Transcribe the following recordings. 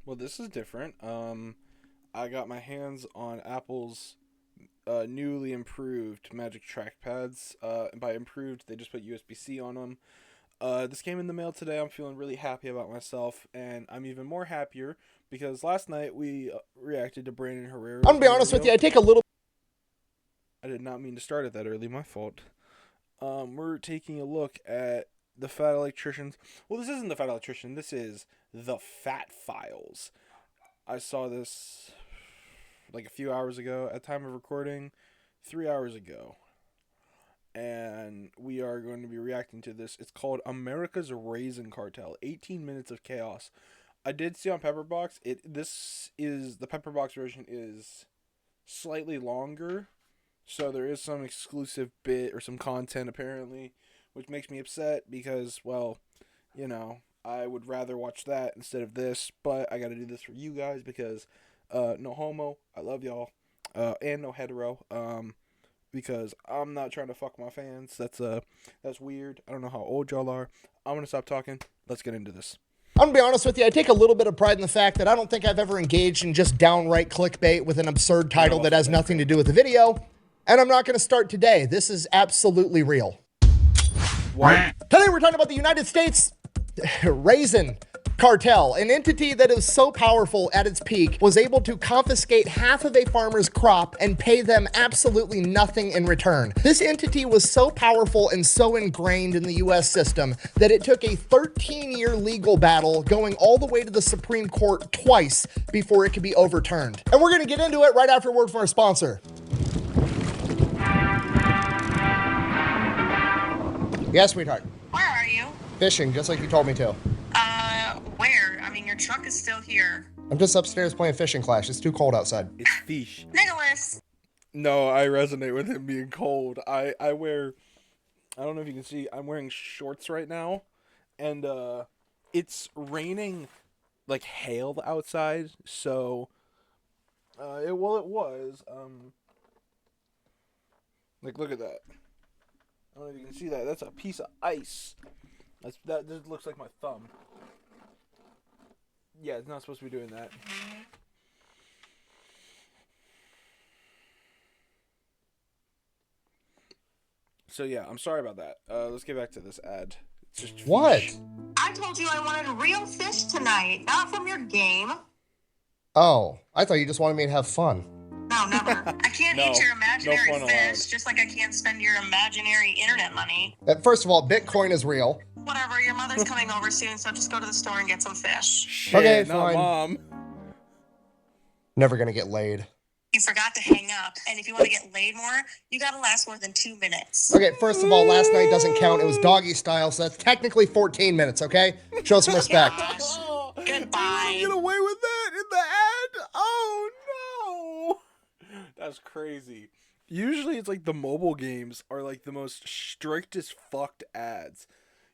Well, this is different. I got my hands on Apple's newly improved Magic Trackpads. And by improved, they just put USB-C on them. This came in the mail today. I'm feeling really happy about myself, and I'm even more happier because last night we reacted to Brandon Herrera's I'm gonna be honest with you, I take a little... I did not mean to start it that early, my fault. We're taking a look at the Fat Electricians. Well, this isn't the Fat Electrician, this is the Fat Files. I saw this like a few hours ago, at time of recording, 3 hours ago. And we are going to be reacting to this. It's called America's Raisin Cartel, 18 Minutes of Chaos. I did see on Pepperbox, the Pepperbox version is slightly longer, so there is some exclusive bit or some content apparently, which makes me upset because, well, you know, I would rather watch that instead of this, but I gotta do this for you guys because, no homo, I love y'all, and no hetero, because I'm not trying to fuck my fans. That's weird. I don't know how old y'all are. I'm gonna stop talking. Let's get into this. I'm gonna be honest with you, I take a little bit of pride in the fact that I don't think I've ever engaged in just downright clickbait with an absurd title that has nothing to do with the video, and I'm not gonna start today. This is absolutely real. What? Today we're talking about the United States Raisin Cartel, an entity that is so powerful at its peak was able to confiscate half of a farmer's crop and pay them absolutely nothing in return. This entity was so powerful and so ingrained in the US system that it took a 13-year legal battle going all the way to the Supreme Court twice before it could be overturned. And we're gonna get into it right after a word from our sponsor. Yes, sweetheart. Where are you? Fishing, just like you told me to. Where? I mean, your truck is still here. I'm just upstairs playing Fishing Clash. It's too cold outside. It's fish. Nicholas! No, I resonate with him being cold. I wear, I don't know if you can see, I'm wearing shorts right now, and it's raining like hail outside, so it was like, look at that. I don't know if you can see that. That's a piece of ice. That just looks like my thumb. Yeah, it's not supposed to be doing that. So yeah, I'm sorry about that. Let's get back to this ad. It's just What? fish. I told you I wanted real fish tonight, not from your game. Oh, I thought you just wanted me to have fun. No, never. I can't No, eat your no imaginary fun fish, allowed. just like I can't spend your imaginary internet money. First of all, Bitcoin is real. Whatever, your mother's coming over soon, so just go to the store and get some fish. Shit, Okay, not fine. Mom. Never gonna get laid. You forgot to hang up, and if you want to get laid more, you gotta last more than 2 minutes. Okay, first of all, last night doesn't count. It was doggy style, so that's technically 14 minutes, okay? Show some respect. Gosh. Oh, Goodbye. you get away with that in the ad? Oh no, that's crazy. Usually, it's like the mobile games are like the most strictest fucked ads.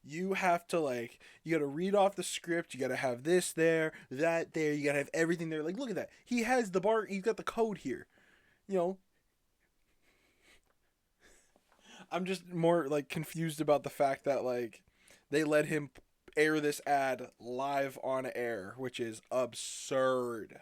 You have to you gotta read off the script. You gotta have this there, that there. You gotta have everything there. Like, look at that. He has the bar. He's got the code here. You know. I'm just more confused about the fact that they let him air this ad live on air, which is absurd.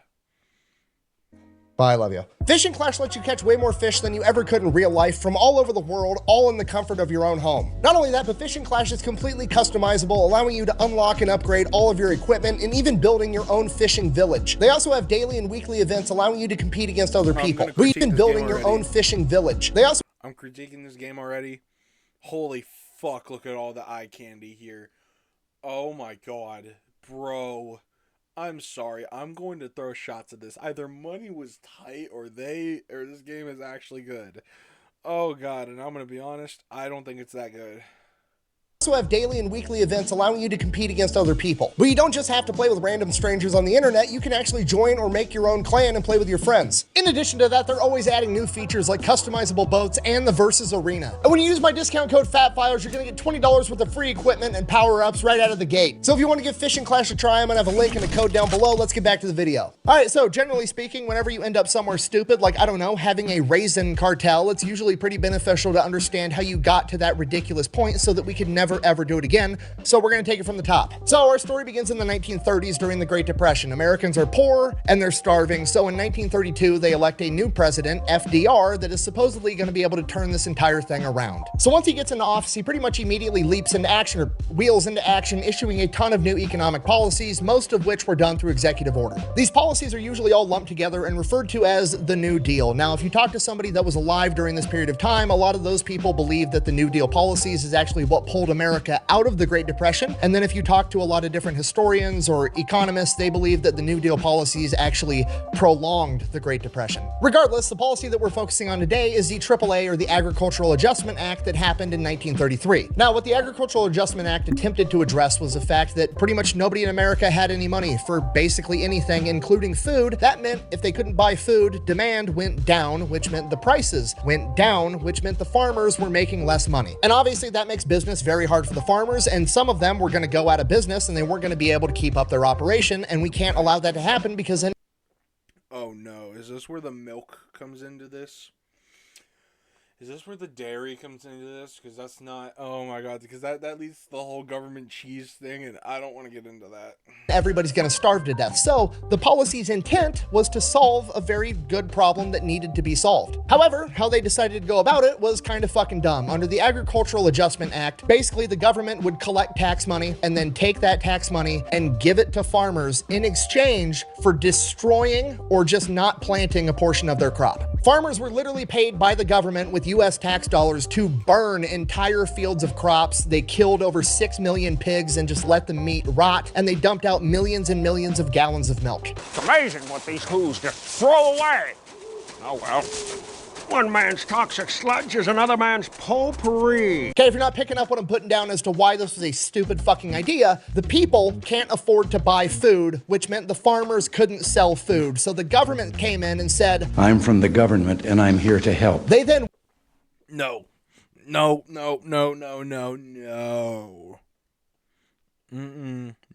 Bye, I love you. Fishing Clash lets you catch way more fish than you ever could in real life from all over the world, all in the comfort of your own home. Not only that, but Fishing Clash is completely customizable, allowing you to unlock and upgrade all of your equipment and even building your own fishing village. They also have daily and weekly events allowing you to compete against other people, gonna or critique even this building game your already. own fishing village. They also I'm critiquing this game already. Holy fuck, look at all the eye candy here. Oh my god. Bro. I'm sorry. I'm going to throw shots at this. Either money was tight or this game is actually good. Oh god, and I'm going to be honest, I don't think it's that good. also have daily and weekly events allowing you to compete against other people. But you don't just have to play with random strangers on the internet, you can actually join or make your own clan and play with your friends. In addition to that, they're always adding new features like customizable boats and the Versus Arena. And when you use my discount code FATFILES, you're gonna get $20 worth of free equipment and power-ups right out of the gate. So if you want to give Fishing Clash a try, I'm gonna have a link and a code down below. Let's get back to the video. All right, so generally speaking, whenever you end up somewhere stupid, like, I don't know, having a Raisin Cartel, it's usually pretty beneficial to understand how you got to that ridiculous point so that we can never never ever do it again. So we're going to take it from the top. So our story begins in the 1930s during the Great Depression. Americans are poor and they're starving. So in 1932, they elect a new president, FDR, that is supposedly going to be able to turn this entire thing around. So once he gets into office, he pretty much immediately leaps into action, or wheels into action, issuing a ton of new economic policies, most of which were done through executive order. These policies are usually all lumped together and referred to as the New Deal. Now, if you talk to somebody that was alive during this period of time, a lot of those people believe that the New Deal policies is actually what pulled America out of the Great Depression. And then if you talk to a lot of different historians or economists, they believe that the New Deal policies actually prolonged the Great Depression. Regardless, the policy that we're focusing on today is the AAA, or the Agricultural Adjustment Act, that happened in 1933. Now, what the Agricultural Adjustment Act attempted to address was the fact that pretty much nobody in America had any money for basically anything, including food. That meant if they couldn't buy food, demand went down, which meant the prices went down, which meant the farmers were making less money. And obviously that makes business very hard for the farmers, and some of them were going to go out of business and they weren't going to be able to keep up their operation, and we can't allow that to happen because then... Oh no, is this where the milk comes into this? Is this where the dairy comes into this? Because that's not... Oh my god, because that leads to the whole government cheese thing, and I don't want to get into that. Everybody's going to starve to death. So the policy's intent was to solve a very good problem that needed to be solved. However, how they decided to go about it was kind of fucking dumb. Under the Agricultural Adjustment Act, basically the government would collect tax money and then take that tax money and give it to farmers in exchange for destroying or just not planting a portion of their crop. Farmers were literally paid by the government with US tax dollars to burn entire fields of crops. They killed over 6 million pigs and just let the meat rot, and they dumped out millions and millions of gallons of milk. It's amazing what these who's just throw away. Oh well. One man's toxic sludge is another man's potpourri. Okay, if you're not picking up what I'm putting down as to why this was a stupid fucking idea, the people can't afford to buy food, which meant the farmers couldn't sell food. So the government came in and said, I'm from the government and I'm here to help. They then... No. No.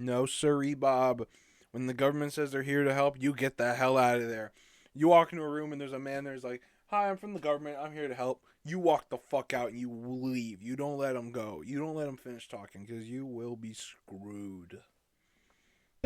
No, sirree, Bob. When the government says they're here to help, you get the hell out of there. You walk into a room and there's a man there's like, hi, I'm from the government. I'm here to help. You walk the fuck out and you leave. You don't let him go. You don't let him finish talking because you will be screwed.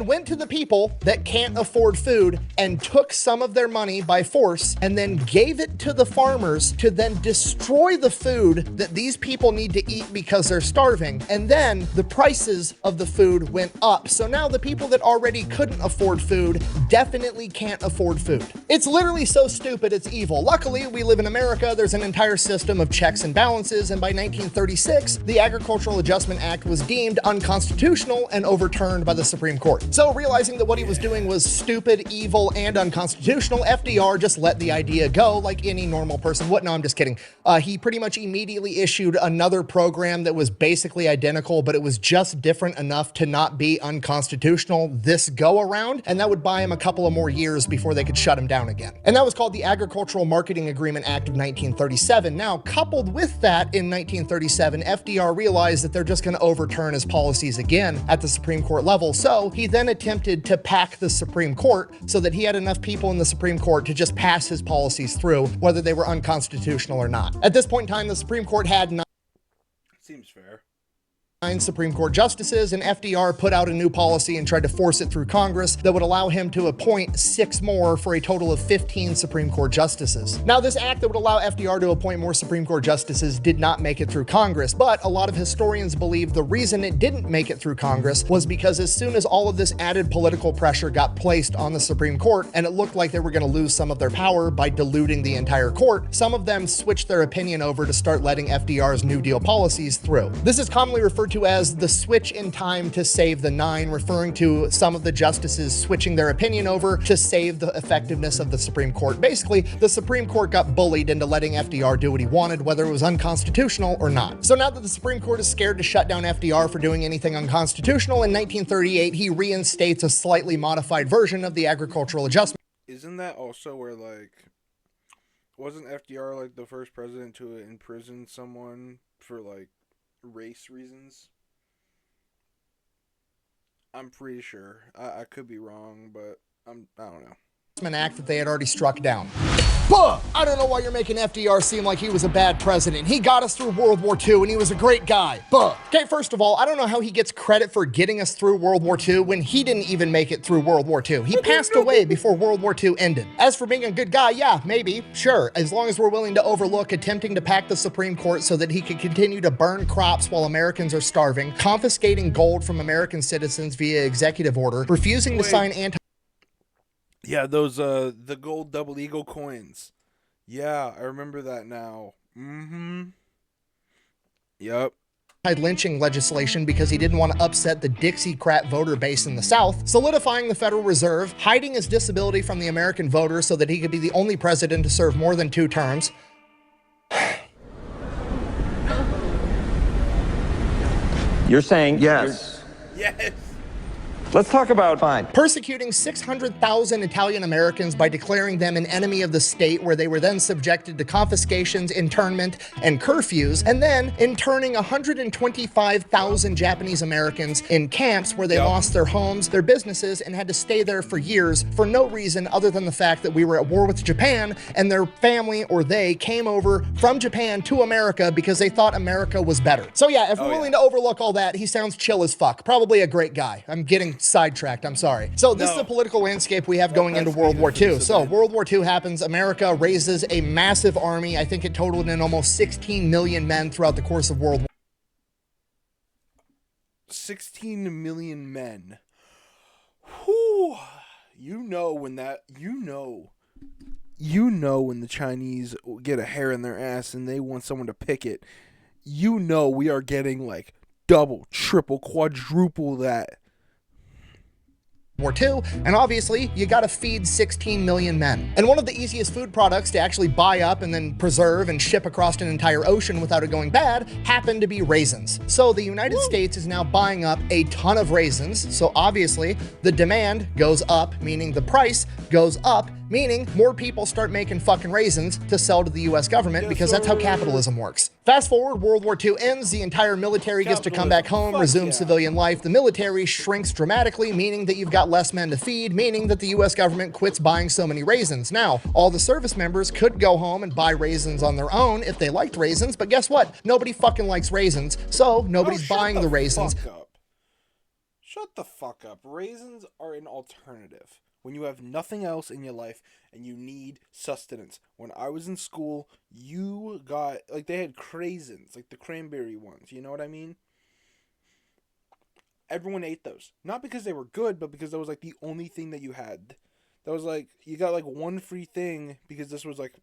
Went to the people that can't afford food and took some of their money by force and then gave it to the farmers to then destroy the food that these people need to eat because they're starving. And then the prices of the food went up. So now the people that already couldn't afford food definitely can't afford food. It's literally so stupid, it's evil. Luckily, we live in America. There's an entire system of checks and balances. And by 1936, the Agricultural Adjustment Act was deemed unconstitutional and overturned by the Supreme Court. So realizing that what he was doing was stupid, evil, and unconstitutional, FDR just let the idea go like any normal person would. No, I'm just kidding. He pretty much immediately issued another program that was basically identical, but it was just different enough to not be unconstitutional this go around, and that would buy him a couple of more years before they could shut him down again. And that was called the Agricultural Marketing Agreement Act of 1937. Now, coupled with that, in 1937, FDR realized that they're just going to overturn his policies again at the Supreme Court level, so he then attempted to pack the Supreme Court so that he had enough people in the Supreme Court to just pass his policies through, whether they were unconstitutional or not. At this point in time, the Supreme Court had Seems fair. 9 Supreme Court justices, and FDR put out a new policy and tried to force it through Congress that would allow him to appoint 6 more for a total of 15 Supreme Court justices. Now, this act that would allow FDR to appoint more Supreme Court justices did not make it through Congress, but a lot of historians believe the reason it didn't make it through Congress was because as soon as all of this added political pressure got placed on the Supreme Court, and it looked like they were going to lose some of their power by diluting the entire court, some of them switched their opinion over to start letting FDR's New Deal policies through. This is commonly referred to as the switch in time to save the 9, referring to some of the justices switching their opinion over to save the effectiveness of the Supreme Court. Basically, the Supreme Court got bullied into letting FDR do what he wanted, whether it was unconstitutional or not. So now that the Supreme Court is scared to shut down FDR for doing anything unconstitutional, in 1938, he reinstates a slightly modified version of the Agricultural Adjustment. Isn't that also where, like, wasn't FDR, like, the first president to imprison someone for, like, race reasons? I'm pretty sure. I could be wrong, but I don't know. act that they had already struck down. Buh! I don't know why you're making FDR seem like he was a bad president. He got us through World War II and he was a great guy. Buh! Okay, first of all, I don't know how he gets credit for getting us through World War II when he didn't even make it through World War II. He passed away before World War II ended. As for being a good guy, yeah, maybe, sure, as long as we're willing to overlook attempting to pack the Supreme Court so that he could continue to burn crops while Americans are starving, confiscating gold from American citizens via executive order, refusing to sign Yeah, those the gold double eagle coins. Yeah, I remember that now. Yep. lynching legislation because he didn't want to upset the Dixiecrat voter base in the South, solidifying the Federal Reserve, hiding his disability from the American voter so that he could be the only president to serve more than 2 terms. You're saying yes. Yes. Let's talk about Persecuting 600,000 Italian Americans by declaring them an enemy of the state, where they were then subjected to confiscations, internment, and curfews, and then interning 125,000 Japanese Americans in camps where they lost their homes, their businesses, and had to stay there for years for no reason other than the fact that we were at war with Japan and their family or they came over from Japan to America because they thought America was better. So yeah, if we're willing to overlook all that, he sounds chill as fuck. Probably a great guy. I'm getting sidetracked, I'm sorry. So this is the political landscape we have going into World War II. So World War II happens, America raises a massive army. I think it totaled in almost 16 million men throughout the course of World War. 16 million men. Whew. You know when the Chinese get a hair in their ass and they want someone to pick it. You know we are getting like double, triple, quadruple that. War II, and obviously you gotta feed 16 million men. And one of the easiest food products to actually buy up and then preserve and ship across an entire ocean without it going bad happened to be raisins. So the United States is now buying up a ton of raisins, so obviously the demand goes up, meaning the price goes up, meaning more people start making fucking raisins to sell to the US government, because that's how capitalism works. Fast forward, World War II ends, the entire military gets to come back home, resume civilian life. The military shrinks dramatically, meaning that you've got less men to feed, meaning that the US government quits buying so many raisins. Now, all the service members could go home and buy raisins on their own if they liked raisins, but guess what? Nobody fucking likes raisins, so nobody's buying the raisins. Shut the fuck up. Raisins are an alternative when you have nothing else in your life and you need sustenance. When I was in school, you got, like, they had craisins, like the cranberry ones, you know what I mean? Everyone ate those. Not because they were good, but because that was, like, the only thing that you had. That was, like, you got, like, one free thing because this was, like,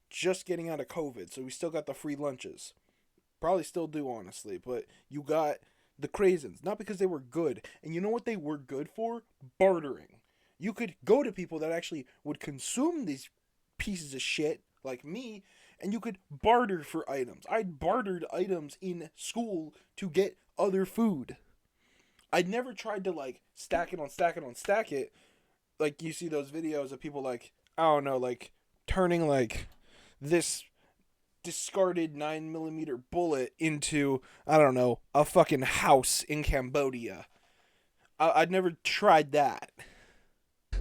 just getting out of COVID, so we still got the free lunches. Probably still do, honestly, but you got the craisins, not because they were good. And you know what they were good for? Bartering. You could go to people that actually would consume these pieces of shit, like me, and you could barter for items. I bartered items in school to get other food. I'd never tried to, like, stack it. Like, you see those videos of people, like, I don't know, like, turning, like, this discarded 9mm bullet into, I don't know, a fucking house in Cambodia. I'd never tried that.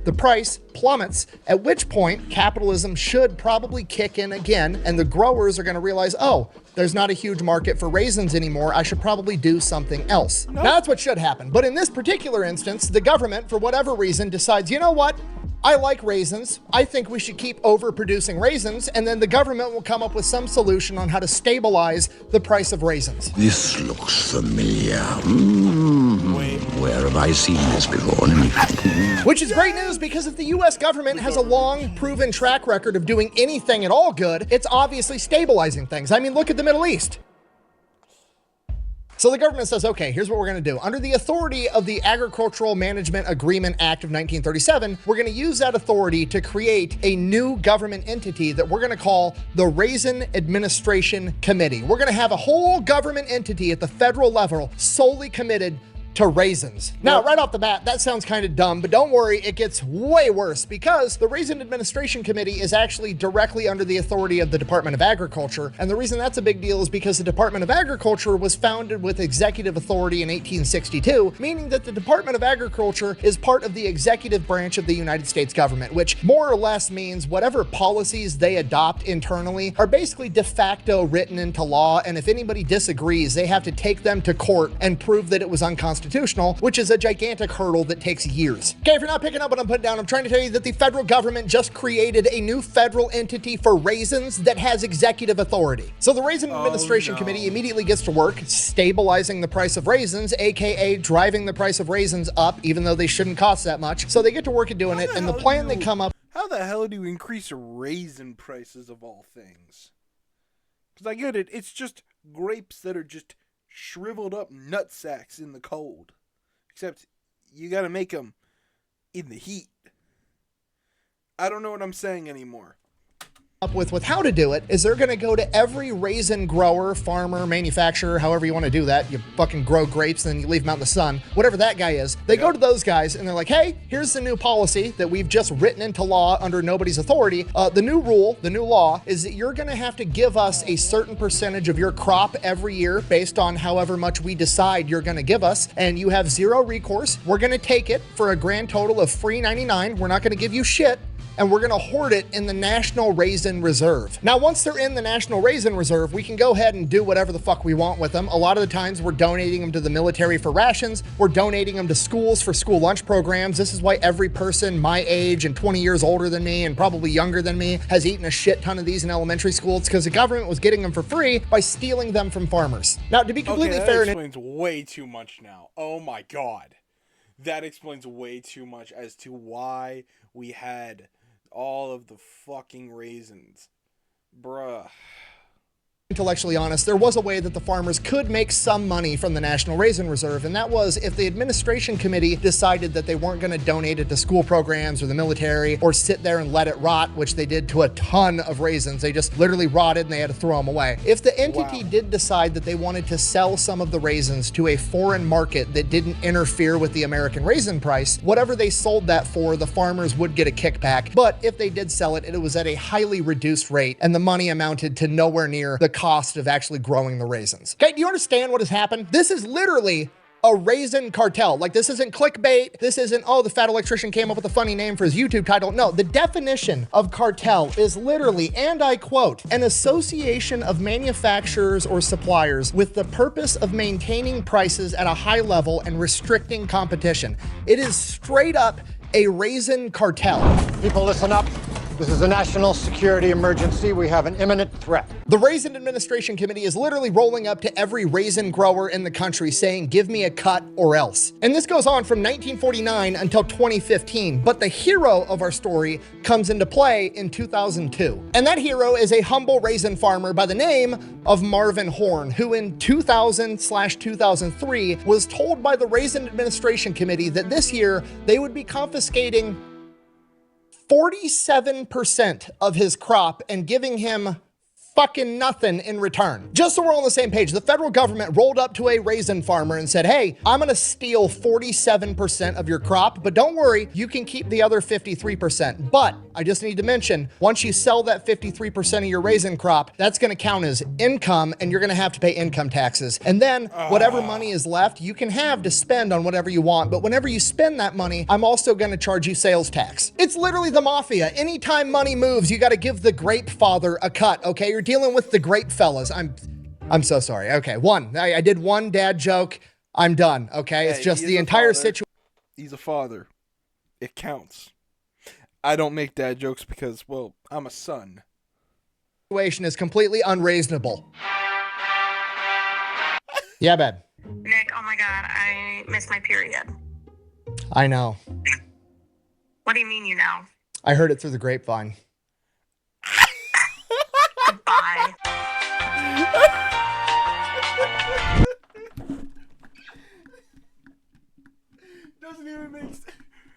The price plummets, at which point capitalism should probably kick in again, and the growers are going to realize, oh, there's not a huge market for raisins anymore, I should probably do something else. Now, that's what should happen. But in this particular instance, the government, for whatever reason, decides, you know what? I like raisins. I think we should keep overproducing raisins, and then the government will come up with some solution on how to stabilize the price of raisins. This looks familiar. Where have I seen this before? Which is great news, because if the US government has a long, proven track record of doing anything at all good, it's obviously stabilizing things. I mean, look at the Middle East. So the government says, okay, here's what we're going to do. Under the authority of the Agricultural Management Agreement Act of 1937, we're going to use that authority to create a new government entity that we're going to call the Raisin Administration Committee. We're going to have a whole government entity at the federal level solely committed to raisins. Now, right off the bat, that sounds kind of dumb, but don't worry, it gets way worse because the Raisin Administration Committee is actually directly under the authority of the Department of Agriculture. And the reason that's a big deal is because the Department of Agriculture was founded with executive authority in 1862, meaning that the Department of Agriculture is part of the executive branch of the United States government, which more or less means whatever policies they adopt internally are basically de facto written into law. And if anybody disagrees, they have to take them to court and prove that it was unconstitutional, which is a gigantic hurdle that takes years. Okay, if you're not picking up what I'm putting down, I'm trying to tell you that the federal government just created a new federal entity for raisins that has executive authority. So the Raisin Administration Committee immediately gets to work stabilizing the price of raisins, aka driving the price of raisins up, even though they shouldn't cost that much. So they get to work at doing it, and the plan they come up. How the hell do you increase raisin prices of all things? Because I get it, it's just grapes that are just shriveled up nut sacks in the cold. Except you gotta make them in the heat. I don't know what I'm saying anymore. Up with how to do it is they're going to go to every raisin grower, farmer, manufacturer, however you want to do that. You fucking grow grapes and then you leave them out in the sun, whatever that guy is. They go to those guys and they're like, hey, here's the new policy that we've just written into law under nobody's authority. The new rule, the new law is that you're going to have to give us a certain percentage of your crop every year based on however much we decide you're going to give us. And you have zero recourse. We're going to take it for a grand total of free 99. We're not going to give you shit. And we're going to hoard it in the National Raisin Reserve. Now, once they're in the National Raisin Reserve, we can go ahead and do whatever the fuck we want with them. A lot of the times we're donating them to the military for rations. We're donating them to schools for school lunch programs. This is why every person my age and 20 years older than me and probably younger than me has eaten a shit ton of these in elementary school. It's because the government was getting them for free by stealing them from farmers. Now, to be completely fair... That explains way too much now. Oh my god. That explains way too much as to why we had all of the fucking raisins. Bruh. Intellectually honest, there was a way that the farmers could make some money from the National Raisin Reserve, and that was if the administration committee decided that they weren't going to donate it to school programs or the military or sit there and let it rot, which they did to a ton of raisins. They just literally rotted and they had to throw them away. If the entity did decide that they wanted to sell some of the raisins to a foreign market that didn't interfere with the American raisin price, whatever they sold that for, the farmers would get a kickback. But if they did sell it, it was at a highly reduced rate, and the money amounted to nowhere near the cost of actually growing the raisins. Okay, do you understand what has happened? This is literally a raisin cartel. Like, this isn't clickbait. This isn't, oh, the fat electrician came up with a funny name for his YouTube title. No, the definition of cartel is literally, and I quote, an association of manufacturers or suppliers with the purpose of maintaining prices at a high level and restricting competition. It is straight up a raisin cartel. People, listen up. This is a national security emergency. We have an imminent threat. The Raisin Administration Committee is literally rolling up to every raisin grower in the country saying, give me a cut or else. And this goes on from 1949 until 2015, but the hero of our story comes into play in 2002. And that hero is a humble raisin farmer by the name of Marvin Horn, who in 2000/2003 was told by the Raisin Administration Committee that this year they would be confiscating 47% of his crop and giving him fucking nothing in return. Just so we're all on the same page, the federal government rolled up to a raisin farmer and said, hey, I'm gonna steal 47% of your crop, but don't worry, you can keep the other 53%. But I just need to mention, once you sell that 53% of your raisin crop, that's gonna count as income and you're gonna have to pay income taxes. And then whatever money is left, you can have to spend on whatever you want. But whenever you spend that money, I'm also gonna charge you sales tax. It's literally the mafia. Anytime money moves, you gotta give the grape father a cut, okay? You're dealing with the grape fellas. I'm so sorry. Okay, I did one dad joke. I'm done, okay? It's just the entire situation. He's a father. It counts. I don't make dad jokes because, well, I'm a son. Situation is completely unreasonable. Yeah, babe. Nick, oh my god, I missed my period. I know. What do you mean you know? I heard it through the grapevine. Goodbye. Doesn't even make sense.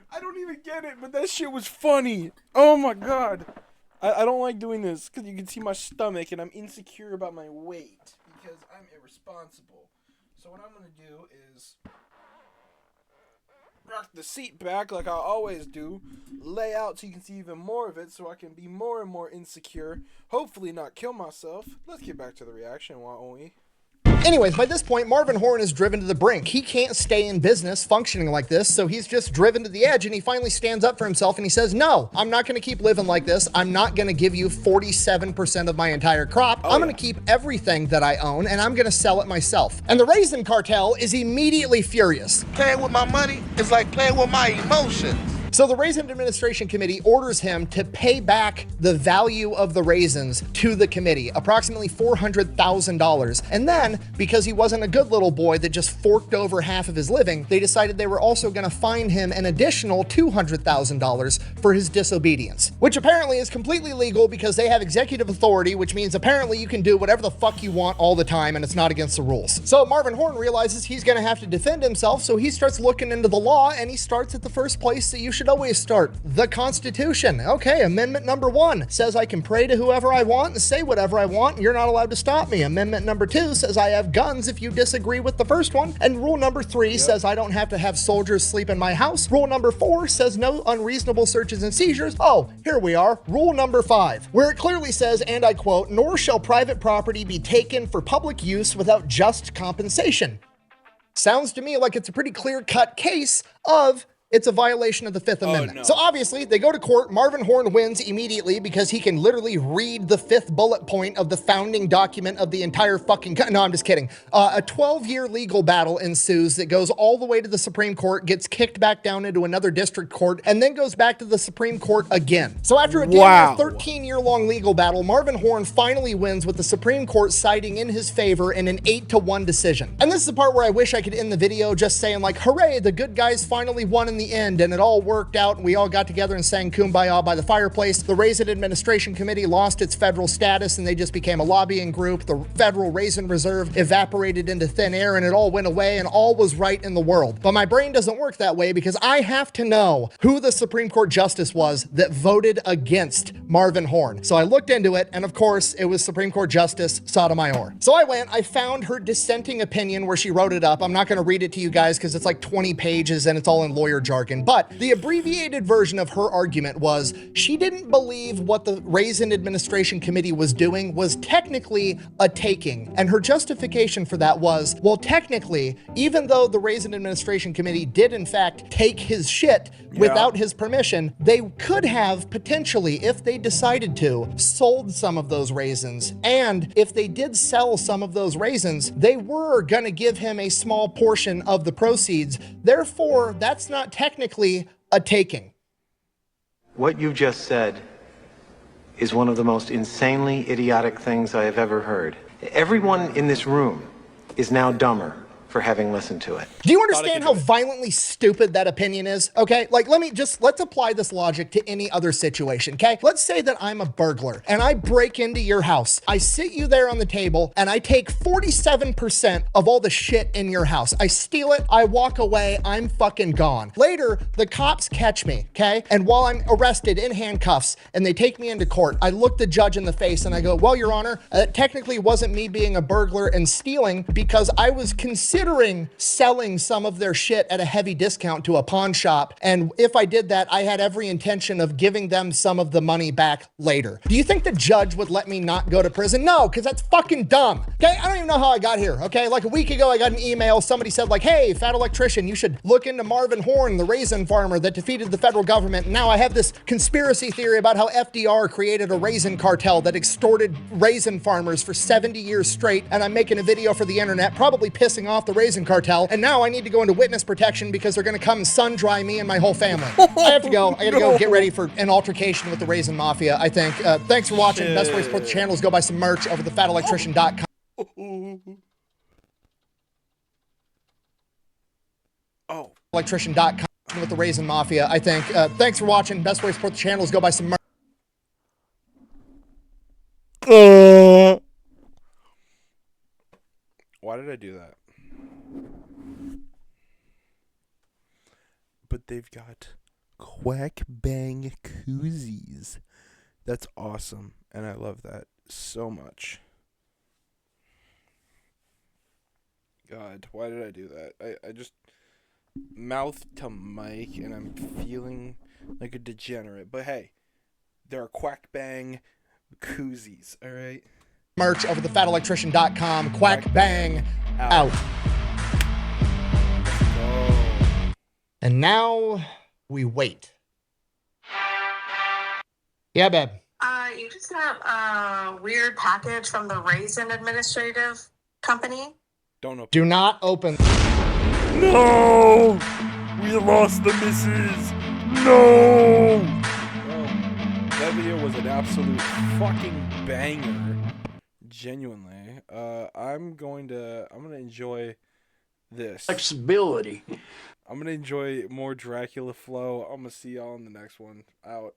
I don't even get it, but that shit was funny. Oh my god. I don't like doing this because you can see my stomach and I'm insecure about my weight because I'm irresponsible. So what I'm going to do is the seat back like I always do, lay out so you can see even more of it so I can be more and more insecure, hopefully not kill myself. Let's get back to the reaction, why don't we? Anyways, by this point, Marvin Horn is driven to the brink. He can't stay in business functioning like this, so he's just driven to the edge, and he finally stands up for himself and he says, no, I'm not going to keep living like this. I'm not going to give you 47% of my entire crop. I'm going to keep everything that I own, and I'm going to sell it myself. And the Raisin Cartel is immediately furious. Playing with my money is like playing with my emotions. So the Raisin Administration Committee orders him to pay back the value of the raisins to the committee, approximately $400,000. And then, because he wasn't a good little boy that just forked over half of his living, they decided they were also going to fine him an additional $200,000 for his disobedience, which apparently is completely legal because they have executive authority, which means apparently you can do whatever the fuck you want all the time and it's not against the rules. So Marvin Horn realizes he's going to have to defend himself, so he starts looking into the law, and he starts at the first place that you should always start, the Constitution. Okay, Amendment number 1 says I can pray to whoever I want and say whatever I want, and you're not allowed to stop me. Amendment number 2 says I have guns if you disagree with the first one. And rule number 3 says I don't have to have soldiers sleep in my house. Rule number 4 says no unreasonable searches and seizures. Oh, here we are. Rule number 5, where it clearly says, and I quote, nor shall private property be taken for public use without just compensation. Sounds to me like it's a pretty clear-cut case of it's a violation of the Fifth Amendment. No. So obviously they go to court. Marvin Horn wins immediately because he can literally read the 5th bullet point of the founding document of the entire fucking no, I'm just kidding. A 12-year legal battle ensues that goes all the way to the Supreme Court, gets kicked back down into another district court, and then goes back to the Supreme Court again. So after a 13-year-long legal battle, Marvin Horn finally wins with the Supreme Court siding in his favor in an 8-1 decision. And this is the part where I wish I could end the video just saying like, hooray, the good guys finally won in the end, and it all worked out, and we all got together and sang Kumbaya by the fireplace. The Raisin Administration Committee lost its federal status, and they just became a lobbying group. The Federal Raisin Reserve evaporated into thin air, and it all went away, and all was right in the world. But my brain doesn't work that way because I have to know who the Supreme Court justice was that voted against Marvin Horn. So I looked into it, and of course, it was Supreme Court Justice Sotomayor. So I found her dissenting opinion where she wrote it up. I'm not going to read it to you guys because it's like 20 pages and it's all in lawyer jargon. But the abbreviated version of her argument was she didn't believe what the Raisin Administration Committee was doing was technically a taking. And her justification for that was, well, technically, even though the Raisin Administration Committee did in fact take his shit without his permission, they could have potentially, if they decided to, sold some of those raisins. And if they did sell some of those raisins, they were gonna give him a small portion of the proceeds. Therefore, that's not technically a taking. What you just said is one of the most insanely idiotic things I have ever heard. Everyone in this room is now dumber for having listened to it. Do you understand how violently stupid that opinion is? Okay, like let's apply this logic to any other situation, okay? Let's say that I'm a burglar and I break into your house. I sit you there on the table and I take 47% of all the shit in your house. I steal it, I walk away, I'm fucking gone. Later, the cops catch me, okay? And while I'm arrested in handcuffs and they take me into court, I look the judge in the face and I go, well, Your Honor, it technically wasn't me being a burglar and stealing because I was considering selling some of their shit at a heavy discount to a pawn shop. And if I did that, I had every intention of giving them some of the money back later. Do you think the judge would let me not go to prison? No, because that's fucking dumb. Okay, I don't even know how I got here. Okay, like a week ago, I got an email. Somebody said like, hey, fat electrician, you should look into Marvin Horn, the raisin farmer that defeated the federal government. And now I have this conspiracy theory about how FDR created a raisin cartel that extorted raisin farmers for 70 years straight. And I'm making a video for the internet, probably pissing off the Raisin Cartel, and now I need to go into witness protection because they're going to come and sun dry me and my whole family. I have to go. I gotta go get ready for an altercation with the Raisin Mafia, I think. Thanks for watching. Best way to support the channel is go buy some merch over thefatelectrician.com. Electrician.com with the Raisin Mafia, I think. Thanks for watching. Best way to support the channel is go buy some merch. Why did I do that? But they've got Quack Bang koozies. That's awesome. And I love that so much. God, why did I do that? I just... mouth to mic, and I'm feeling like a degenerate. But hey, there are Quack Bang koozies, all right? Merch over at thefatelectrician.com. Quack bang out. Oh. And now we wait. Yeah, babe. You just got a weird package from the Raisin administrative company. Don't open. Do not open. No! We lost the missus! No! That video was an absolute fucking banger. Genuinely. I'm gonna enjoy this. Flexibility. I'm gonna enjoy more Dracula flow. I'm gonna see y'all in the next one. Out.